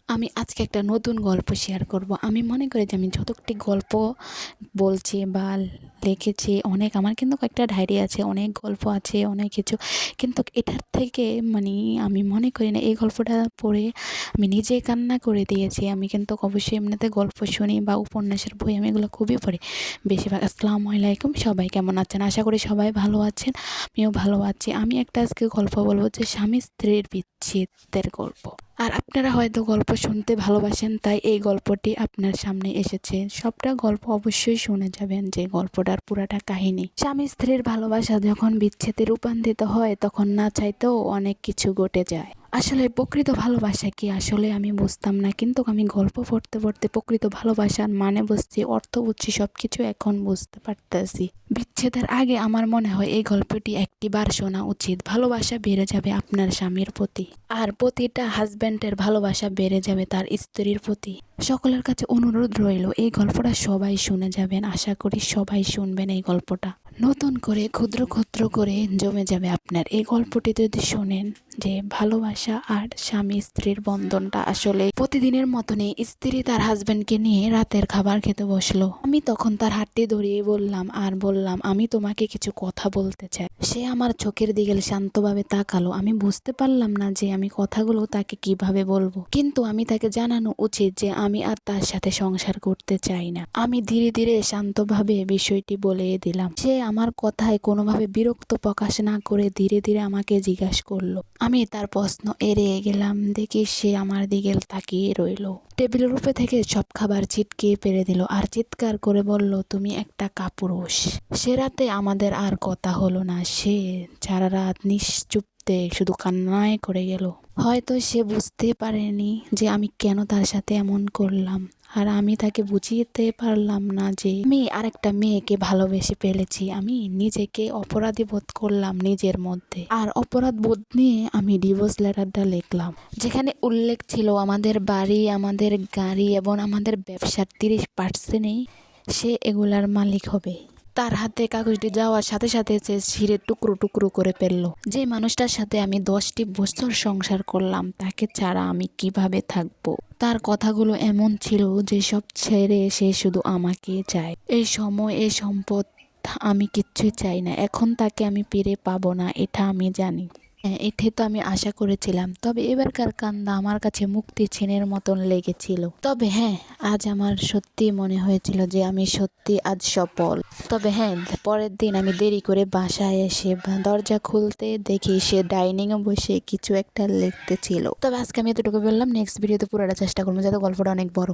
আমি আজকে একটা নতুন গল্প শেয়ার করব। আমি মনে করি যে আমি যতটি গল্প বলছি বা লিখেছি অনেক, আমার কিন্তু কয়েকটা ডায়েরি আছে, অনেক গল্প আছে, অনেক কিছু, কিন্তু এটার থেকে আমি মনে করি না এই গল্পটা পড়ে আমি নিজে কান্না করে দিয়েছি। আমি কিন্তু অবশ্যই এমনিতে গল্প শুনি বা উপন্যাসের বই আমি এগুলো খুবই পড়ি বেশিরভাগ। আসসালামু আলাইকুম, সবাই কেমন আছেন? আশা করি সবাই ভালো আছেন, আমিও ভালো আছি। আমি একটা আজকে গল্প বলবো যে স্বামী স্ত্রীর বিচ্ছেদের গল্প। আর আপনারা হয়তো গল্প শুনতে ভালোবাসেন, তাই এই গল্পটি আপনার সামনে এসেছে। সবটা গল্প অবশ্যই শুনে যাবেন, যে গল্পটার পুরাটা কাহিনী। স্বামী স্ত্রীর ভালোবাসা যখন বিচ্ছেদে রূপান্তরিত হয়, তখন না চাইতেও অনেক কিছু ঘটে যায়। আসলে প্রকৃত ভালোবাসা কি আসলে আমি বুঝতাম না, কিন্তু আমি গল্প পড়তে পড়তে প্রকৃত ভালোবাসার মানে বুঝছি, অর্থ বুঝছি, সবকিছু এখন বুঝতে পারতেছি। বিচ্ছেদের আগে আমার মনে হয় এই গল্পটি একটিবার শোনা উচিত। ভালোবাসা বেড়ে যাবে আপনার স্বামীর প্রতি, আর প্রতিটা হাজব্যান্ডের ভালোবাসা বেড়ে যাবে তার স্ত্রীর প্রতি। সকলের কাছে অনুরোধ রইল, এই গল্পটা সবাই শুনে যাবেন। আশা করি সবাই শুনবেন এই গল্পটা। নতুন করে ক্ষুদ্র ক্ষুদ্র করে জমে যাবে আপনার এই গল্পটি যদি শোনেন, যে ভালোবাসা আর স্বামী স্ত্রীর বন্ধনটা আসলে প্রতিদিনের মতনই। স্ত্রী তার হাজবেন্ডকে নিয়ে রাতের খাবার খেতে বসলো। আমি তখন তার হাতটি ধরিয়ে বললাম, আমি তোমাকে কিছু কথা বলতে চাই। সে আমার চোখের দিকে শান্তভাবে তাকালো। আমি বুঝতে পারলাম না যে আমি কথাগুলো তাকে কিভাবে বলবো, কিন্তু আমি তাকে জানানো উচিত যে আমি আর তার সাথে সংসার করতে চাই না। আমি ধীরে ধীরে শান্তভাবে বিষয়টি বলে দিলাম। সে আমার কথায় কোনোভাবে বিরক্ত প্রকাশ না করে ধীরে ধীরে আমাকে জিজ্ঞাসা করলো। আমি তার প্রশ্ন এড়িয়ে গেলাম। দেখি সে আমার দিকে তাকিয়ে রইল। টেবিলের উপরে থেকে সব খাবার ছিটকে ফেলে দিল আর চিৎকার করে বলল, তুমি একটা কাপুরুষ। সে রাতে আমাদের আর কথা হলো না। সে সারা রাত নিশ্চুপতে শুধু কান্নায় করে গেল। হয়তো সে বুঝতে পারেনি যে আমি কেন তার সাথে এমন করলাম, আর আমি তাকে বুঝিয়ে পারলাম না যে আমি আরেকটা মেয়েকে ভালোবেসে ফেলেছি। আমি নিজেকে অপরাধী বোধ করলাম নিজের মধ্যে, আর অপরাধ বোধ নিয়ে আমি ডিভোর্স লেটারটা লিখলাম, যেখানে উল্লেখ ছিল আমাদের বাড়ি, আমাদের গাড়ি এবং আমাদের ব্যবসার 30%-ই সে এগুলার মালিক হবে। তার হাতে কাগজটি যাওয়ার সাথে সাথে সে ছিঁড়ে টুকরো টুকরো করে ফেললো। যে মানুষটার সাথে আমি 10টি বছর সংসার করলাম, তাকে ছাড়া আমি কিভাবে থাকবো? তার কথাগুলো এমন ছিল যে সব ছেড়ে সে শুধু আমাকে চায়। এই সময়, এই সম্পদ আমি কিচ্ছুই চাই না। এখন তাকে আমি ফিরে পাবো না, এটা আমি জানি। হ্যাঁ, এটাই তো আমি আশা করেছিলাম। তবে এবারকার কান্না আমার কাছে মুক্তি ছিনের মতন লেগেছিল। তবে হ্যাঁ, আজ আমার সত্যি মনে হয়েছিল যে আমি সত্যি আজ সফল। তবে হ্যাঁ, পরের দিন আমি দেরি করে বাসায় এসে দরজা খুলতে দেখি সে ডাইনিংয়ে বসে কিছু একটা লিখতে ছিল। তবে আজকে আমি এতটুকু বললাম, নেক্সট ভিডিওতে পুরোটা চেষ্টা করবো যাতে গল্পটা অনেক বড়।